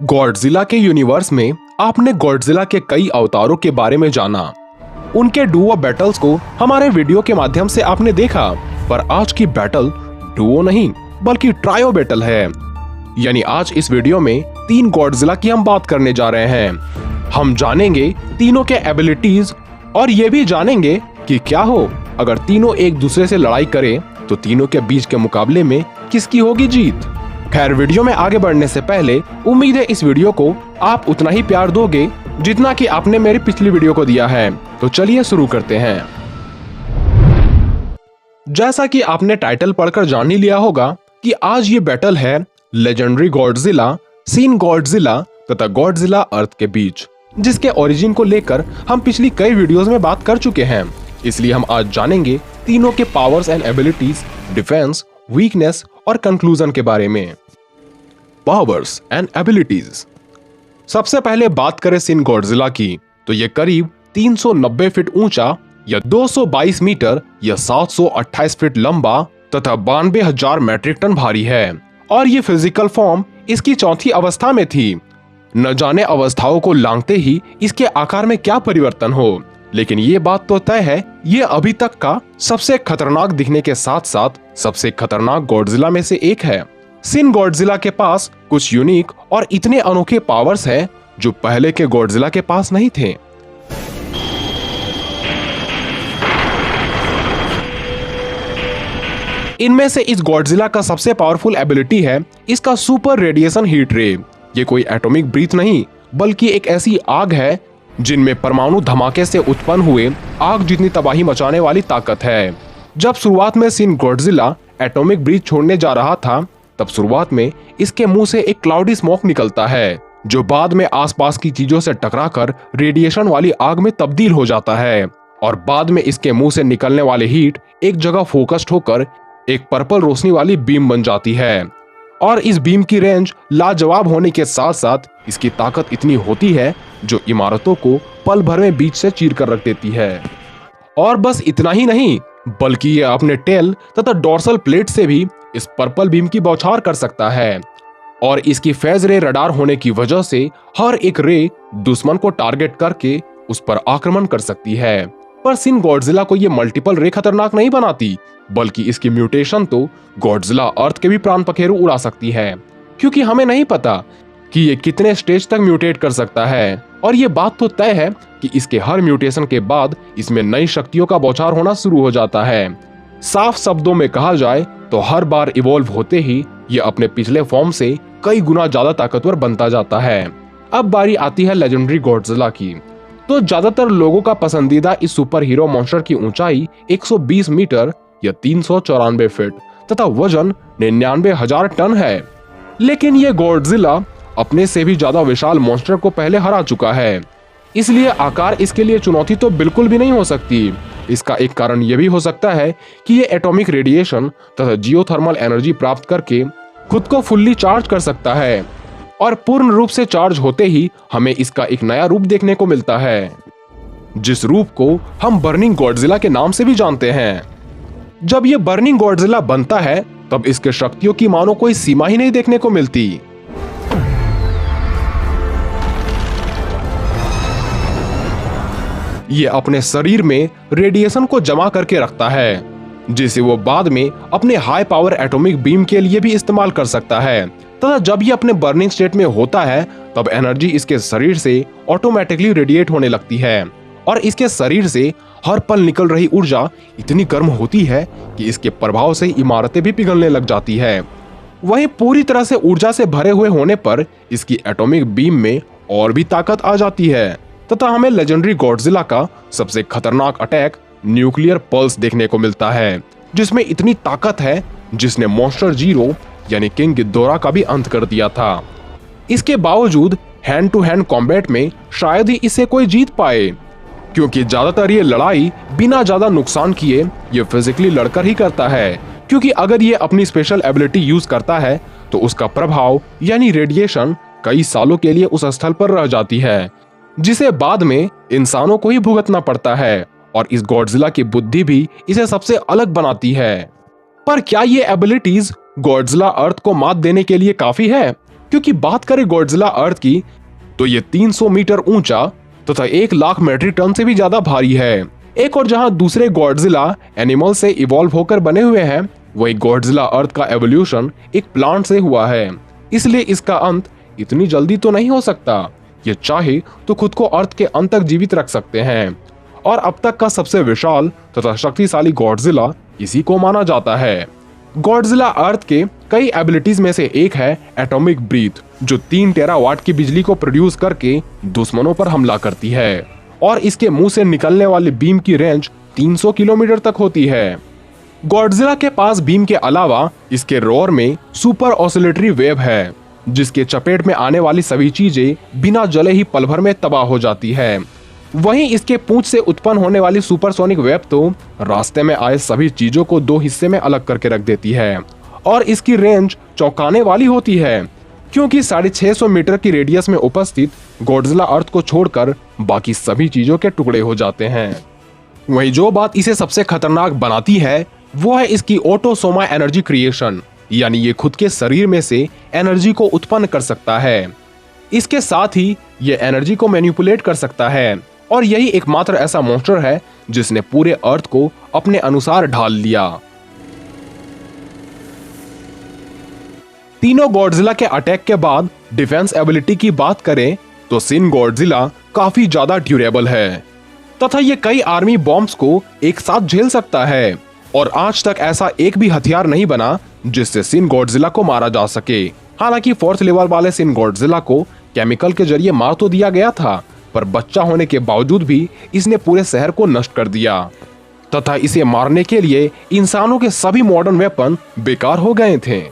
Godzilla के universe में आपने गॉडजिला के कई अवतारों के बारे में जाना। उनके डुओ बैटल्स को हमारे वीडियो के माध्यम से आपने देखा, पर आज की बैटल डुओ नहीं बल्कि ट्रायो बैटल है। यानी आज इस वीडियो में 3 गॉडजिला की हम बात करने जा रहे हैं। हम जानेंगे तीनों के एबिलिटीज और ये भी जानेंगे कि क्या हो अगर तीनों एक दूसरे से लड़ाई करें तो तीनों के बीच के मुकाबले में किसकी होगी जीत। खैर, वीडियो में आगे बढ़ने से पहले उम्मीद है इस वीडियो को आप उतना ही प्यार दोगे जितना कि आपने मेरी पिछली वीडियो को दिया है। तो चलिए शुरू करते हैं। जैसा कि आपने टाइटल पढ़कर जान ही लिया होगा कि आज ये बैटल है लेजेंडरी गॉडजिला, सिन गॉडजिला तथा गॉडजिला अर्थ के बीच, जिसके ओरिजिन को लेकर हम पिछली कई वीडियोस में बात कर चुके हैं। इसलिए हम आज जानेंगे तीनों के powers and abilities, defence, weakness और कंक्लूजन के बारे में। Powers and abilities. सबसे पहले बात करें सिन गॉडजिला की, तो ये करीब 390 फीट ऊंचा या 222 मीटर या 728 फीट लंबा तथा 92,000 मैट्रिक टन भारी है। और ये फिजिकल फॉर्म इसकी चौथी अवस्था में थी। न जाने अवस्थाओं को लांघते ही इसके आकार में क्या परिवर्तन हो, लेकिन ये बात तो तय है ये अभी तक का सबसे खतरनाक दिखने के साथ साथ सबसे खतरनाक गॉडजिला में से एक है। सिन गॉडजिला के पास कुछ यूनिक और इतने अनोखे पावर्स हैं जो पहले के गॉडजिला के पास नहीं थे। इनमें से इस गॉडजिला का सबसे पावरफुल एबिलिटी है इसका सुपर रेडिएशन हीट रे। ये कोई एटॉमिक ब्रीथ नहीं बल्कि एक ऐसी आग है जिनमें परमाणु धमाके से उत्पन्न हुए आग जितनी तबाही मचाने वाली ताकत है। जब शुरुआत में सिन गॉडजिला एटॉमिक ब्रीथ छोड़ने जा रहा था, तब शुरुआत में इसके मुंह से एक क्लाउडी स्मोक निकलता है जो बाद में आसपास की चीजों से टकराकर रेडिएशन वाली आग में तब्दील हो जाता है। और बाद में इसके मुंह से निकलने वाले हीट एक जगह फोकस्ड होकर एक पर्पल रोशनी वाली बीम बन जाती है। और इस बीम की रेंज लाजवाब होने के साथ साथ इसकी ताकत इतनी होती है जो इमारतों को पल भर में बीच से चीर कर रख देती है। और बस इतना ही नहीं, बल्कि ये अपने टेल तथा डोर्सल प्लेट से भी इस पर्पल बीम की बौछार कर सकता है। और इसकी फेज रे रडार होने की वजह से हर एक रे दुश्मन को टारगेट करके उस पर आक्रमण कर सकती है। पर सिन गॉडजिला को ये मल्टीपल रे खतरनाक नहीं बनाती, बल्कि इसकी म्यूटेशन तो गॉडजिला अर्थ के भी प्राण पखेरु उड़ा सकती है, क्योंकि हमें नहीं पता कि ये कितने स्टेज तक म्यूटेट कर सकता है। और ये बात तो तय है कि इसके हर म्यूटेशन के बाद इसमें नई शक्तियों का बौछार होना शुरू हो जाता है। साफ शब्दों में कहा जाए तो हर बार इवॉल्व होते ही ये अपने पिछले फॉर्म से कई गुना ज्यादा ताकतवर बनता जाता है। अब बारी आती है लेजेंडरी गॉडजिला की। तो ज्यादातर लोगों का पसंदीदा इस सुपर हीरो मॉन्स्टर की ऊंचाई 120 मीटर या 394 फीट तथा वजन 99,000 टन है। लेकिन ये गॉडजिला अपने से भी ज्यादा विशाल मॉन्स्टर को पहले हरा चुका है, इसलिए आकार इसके लिए चुनौती तो बिल्कुल भी नहीं हो सकती। इसका एक कारण यह भी हो सकता है कि ये एटॉमिक रेडिएशन तथा जियोथर्मल एनर्जी प्राप्त करके खुद को फुल्ली चार्ज कर सकता है। और पूर्ण रूप से चार्ज होते ही हमें इसका एक नया रूप देखने को मिलता है, जिस रूप को हम बर्निंग गॉडजिला के नाम से भी जानते हैं। जब ये बर्निंग गॉडजिला बनता है तब इसके शक्तियों की मानो कोई सीमा ही नहीं देखने को मिलती। ये अपने शरीर में रेडिएशन को जमा करके रखता है, जिसे वो बाद में अपने हाई पावर एटॉमिक बीम के लिए भी इस्तेमाल कर सकता है। तथा जब ये अपने बर्निंग स्टेट में होता है तब एनर्जी इसके शरीर से ऑटोमेटिकली रेडिएट होने लगती है। और इसके शरीर से हर पल निकल रही ऊर्जा इतनी गर्म होती है कि इसके प्रभाव से इमारतें भी पिघलने लग जाती है। वहीं पूरी तरह से ऊर्जा से भरे हुए होने पर इसकी एटॉमिक बीम में और भी ताकत आ जाती है तथा हमें लेजेंडरी गॉडजिला का सबसे खतरनाक अटैक न्यूक्लियर पल्स देखने को मिलता है, जिसमें इतनी ताकत है जिसने मॉन्स्टर जीरो यानी किंग गिदोरा का भी अंत कर दिया था। इसके बावजूद हैंड टू हैंड कॉम्बैट में शायद ही इसे कोई जीत पाए, क्योंकि ज्यादातर ये लड़ाई बिना ज्यादा नुकसान किए ये फिजिकली लड़कर ही करता है। क्योंकि अगर ये अपनी स्पेशल एबिलिटी यूज करता है तो उसका प्रभाव यानी रेडिएशन कई सालों के लिए उस स्थल पर रह जाती है, जिसे बाद में इंसानों को ही भुगतना पड़ता है। और इस गॉडजिला की बुद्धि भी इसे सबसे अलग बनाती है। पर क्या ये एबिलिटीज गॉडजिला अर्थ को मात देने के लिए काफी है? क्योंकि बात करें गॉडजिला अर्थ की तो ये 300 मीटर ऊंचा तथा 1 लाख मेट्रिक टन से भी ज्यादा भारी है। एक और जहां दूसरे गॉडजिला एनिमल से इवॉल्व होकर बने हुए हैं, वही गॉडजिला अर्थ का एवोल्यूशन एक प्लांट से हुआ है, इसलिए इसका अंत इतनी जल्दी तो नहीं हो सकता। ये चाहे तो खुद को अर्थ के अंत तक जीवित रख सकते हैं और अब तक का सबसे विशाल तथा शक्तिशाली गॉडजिला इसी को माना जाता है। गॉडजिला अर्थ के कई एबिलिटीज में से एक है एटॉमिक ब्रीथ, जो 3 टेरावाट की बिजली को प्रोड्यूस करके दुश्मनों पर हमला करती है और इसके मुंह से निकलने वाली बीम की रेंज 300 किलोमीटर तक होती है। गॉडजिला के पास बीम के अलावा इसके रोर में सुपर ऑसिलेटरी वेव है, जिसके चपेट में आने वाली सभी चीजें बिना जले ही पल भर में तबाह हो जाती है। वहीं इसके पूंछ से उत्पन्न होने वाली सुपरसोनिक वेव तो रास्ते में आए सभी चीजों को 2 हिस्से में अलग करके रख देती है और इसकी रेंज चौंकाने वाली होती है, क्योंकि 650 मीटर की रेडियस में उपस्थित गॉडजिला अर्थ को छोड़कर बाकी सभी चीजों के टुकड़े हो जाते हैं। वहीं जो बात इसे सबसे खतरनाक बनाती है वो है इसकी ऑटोसोमा एनर्जी क्रिएशन, यानी ये खुद के शरीर में से एनर्जी को उत्पन्न कर सकता है। इसके साथ ही ये एनर्जी को मैनिपुलेट कर सकता है और यही एकमात्र ऐसा मॉन्स्टर है जिसने पूरे अर्थ को अपने अनुसार ढाल लिया। तीनों गॉडजिला के अटैक के बाद डिफेंस एबिलिटी की बात करें तो सिन गॉडजिला काफी ज्यादा ड्यूरेबल है तथा ये कई आर्मी बॉम्ब्स को एक साथ झेल सकता है और आज तक ऐसा एक भी हथियार नहीं बना जिससे सिन गॉडजिला को मारा जा सके। हालांकि 4th लेवल वाले सिन गॉडजिला को केमिकल के जरिए मार तो दिया गया था, पर बच्चा होने के बावजूद भी इसने पूरे शहर को नष्ट कर दिया तथा इसे मारने के लिए इंसानों के सभी मॉडर्न वेपन बेकार हो गए थे।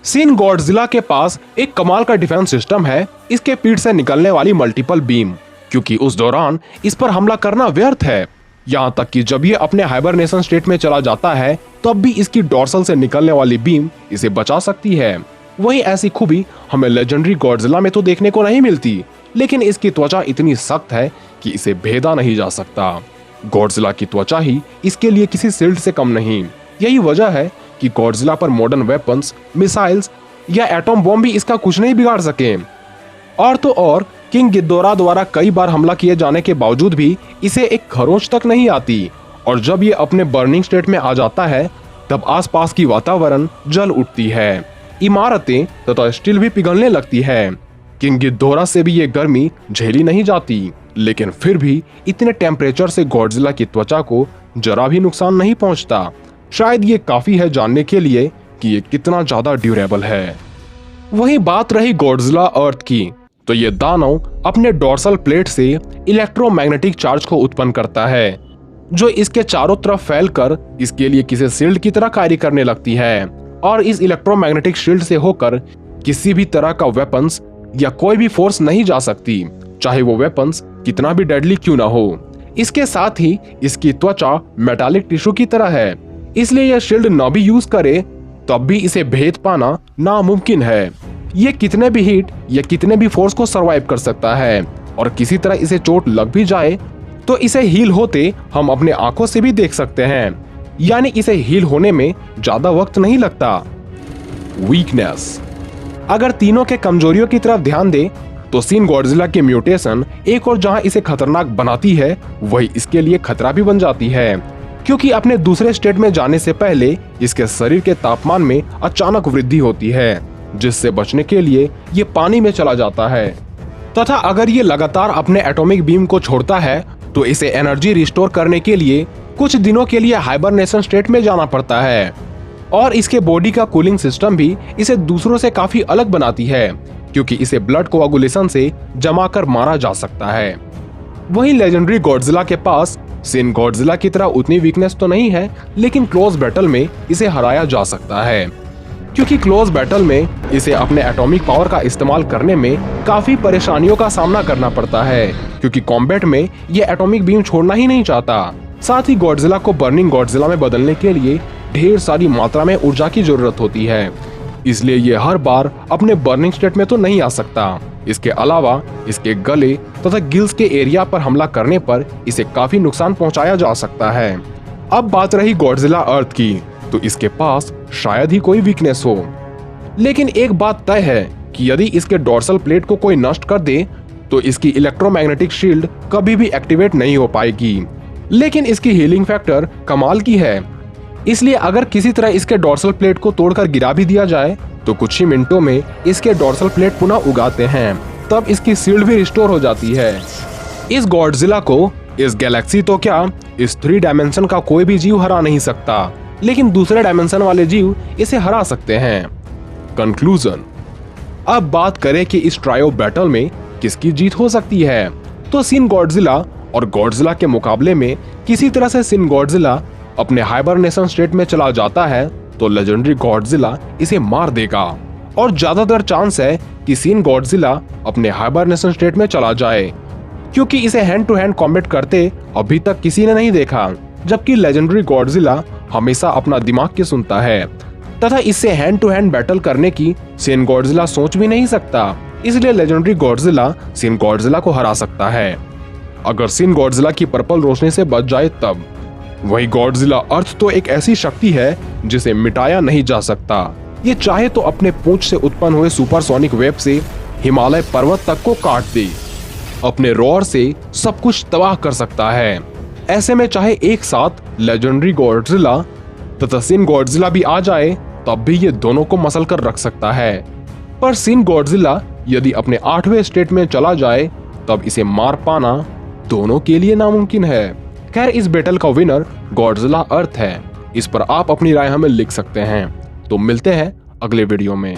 सिन गॉडजिला के पास एक कमाल का डिफेंस सिस्टम है, इसके पीठ से निकलने वाली मल्टीपल बीम, क्योंकि उस दौरान इस पर हमला करना व्यर्थ है। यहाँ तक कि जब ये अपने हाइबरनेशन स्टेट में चला जाता है तब भी इसकी डॉर्सल से निकलने वाली बीम इसे बचा सकती है। वहीं ऐसी खूबी हमें लेजेंडरी गॉडजिला में तो देखने को नहीं मिलती, लेकिन इसकी त्वचा इतनी सख्त है कि इसे भेदा नहीं जा सकता। गॉडजिला की त्वचा ही इसके लिए किसी शिल्ड से कम नहीं। यही वजह है कि गॉडजिला पर मॉडर्न वेपन्स, मिसाइल्स या एटॉम बॉम्ब भी इसका कुछ नहीं बिगाड़ सके। और तो और किंग गिदोरा द्वारा कई बार हमला किए जाने के बावजूद भी इसे एक खरोंच तक नहीं आती और जब ये अपने बर्निंग स्टेट में आ जाता है तब आसपास की वातावरण जल उठती है, इमारतें तथा स्टील भी पिघलने लगती है। किंग गिदोरा से भी ये गर्मी झेली नहीं जाती, लेकिन फिर भी इतने टेम्परेचर से गॉडजिला की त्वचा को जरा भी नुकसान नहीं पहुंचता। शायद ये काफी है जानने के लिए कि ये कितना ज्यादा ड्यूरेबल है। वहीं बात रही गॉडजिला अर्थ की, तो ये दानव अपने डॉर्सल प्लेट से इलेक्ट्रोमैग्नेटिक चार्ज को उत्पन्न करता है, जो इसके चारों तरफ फैलकर इसके लिए किसी शील्ड की तरह कार्य करने लगती है और इस इलेक्ट्रोमैग्नेटिक शील्ड से होकर किसी भी तरह का वेपन्स या कोई भी फोर्स नहीं जा सकती, चाहे वो वेपन्स कितना भी डेडली क्यों ना हो। इसके साथ ही इसकी त्वचा मेटालिक टिश्यू की तरह है, इसलिए यह शील्ड ना भी यूज करे तब भी इसे भेद पाना नामुमकिन है। ये कितने भी हीट या कितने भी फोर्स को सरवाइव कर सकता है और किसी तरह इसे चोट लग भी जाए तो इसे हील होते हम अपने आंखों से भी देख सकते हैं, यानी इसे हील होने में ज्यादा वक्त नहीं लगता। वीकनेस, अगर तीनों के कमजोरियों की तरफ ध्यान दे तो सिन गॉडजिला की म्यूटेशन एक और जहां इसे खतरनाक बनाती है वही इसके लिए खतरा भी बन जाती है, क्योंकि अपने दूसरे स्टेट में जाने से पहले इसके शरीर के तापमान में अचानक वृद्धि होती है, जिससे बचने के लिए ये पानी में चला जाता है तथा अगर ये लगातार अपने एटॉमिक बीम को छोड़ता है तो इसे एनर्जी रिस्टोर करने के लिए कुछ दिनों के लिए हाइबरनेशन स्टेट में जाना पड़ता है। और इसके बॉडी का कूलिंग सिस्टम भी इसे दूसरों से काफी अलग बनाती है, क्योंकि इसे ब्लड कोआगुलेशन से जमा कर मारा जा सकता है। वहीं लेजेंडरी गॉडजिला के पास सिन गॉडजिला की तरह उतनी वीकनेस तो नहीं है, लेकिन क्लोज बैटल में इसे हराया जा सकता है, क्योंकि क्लोज बैटल में इसे अपने एटॉमिक पावर का इस्तेमाल करने में काफी परेशानियों का सामना करना पड़ता है, क्योंकि कॉम्बैट में ये एटॉमिक बीम छोड़ना ही नहीं चाहता। साथ ही गॉडजिला को बर्निंग गॉडजिला में बदलने के लिए ढेर सारी मात्रा में ऊर्जा की जरूरत होती है, इसलिए ये हर बार अपने बर्निंग स्टेट में तो नहीं आ सकता। इसके अलावा इसके गले तथा गिल्स के एरिया पर हमला करने पर इसे काफी नुकसान पहुंचाया जा सकता है। अब बात रही गॉडजिला अर्थ की, तो इसके पास शायद ही कोई वीकनेस हो, लेकिन एक बात तय है कि यदि इसके डोर्सल प्लेट को कोई नष्ट कर दे तो इसकी इलेक्ट्रोमैग्नेटिक शील्ड कभी भी एक्टिवेट नहीं हो पाएगी। लेकिन इसकी हीलिंग फैक्टर कमाल की है, इसलिए अगर किसी तरह इसके डोर्सल प्लेट को तोड़कर गिरा भी दिया जाए तो कुछ ही मिनटों में इसके डोर्सल प्लेट पुनः उगाते हैं, तब इसकी शील्ड भी रिस्टोर हो जाती है। इस गॉडजिला को इस गैलेक्सी तो क्या इस 3 डायमेंशन का कोई भी जीव हरा नहीं सकता, लेकिन दूसरे डायमेंशन वाले जीव इसे हरा सकते हैं। कंक्लूजन, अब बात करें कि इस ट्रायो बैटल में किसकी जीत हो सकती है, तो सिन गॉडजिला और गॉडजिला के मुकाबले में किसी तरह से सिन गॉडजिला अपने हाइबरनेशन स्टेट में चला जाता है तो लेजेंडरी गॉडजिला इसे मार देगा, और ज्यादातर चांस है कि सिन गॉडजिला अपने हाइबरनेशन स्टेट में चला जाए, क्योंकि इसे हैंड टू हैंड कॉम्बैट करते अभी तक किसी ने नहीं देखा, जबकि लेजेंडरी गॉडजिला हमेशा अपना दिमाग की सुनता है तथा इससे हैंड टू हैंड बैटल करने की सिन गॉडजिला सोच भी नहीं सकता। इसलिए लेजेंडरी गॉडजिला सिन गॉडजिला को हरा सकता है अगर सिन गॉडजिला की पर्पल रोशनी से बच जाए तब। वही गॉडजिला अर्थ तो एक ऐसी शक्ति है जिसे मिटाया नहीं जा सकता। ये चाहे तो अपने पूंछ से उत्पन्न हुए सुपरसोनिक वेब से हिमालय पर्वत तक को काट दे, अपने रोर से सब कुछ तबाह कर सकता है। ऐसे में चाहे एक साथ लेजेंडरी गॉडजिला तथा सिन गॉडजिला भी आ जाए तब भी ये दोनों को मसल कर रख सकता है। पर सिन गॉडजिला यदि अपने 8वें स्टेट में चला जाए तब इसे मार पाना दोनों के लिए नामुमकिन है। खैर, इस बैटल का विनर गॉडजिला अर्थ है। इस पर आप अपनी राय हमें लिख सकते हैं। तो मिलते हैं अगले वीडियो में।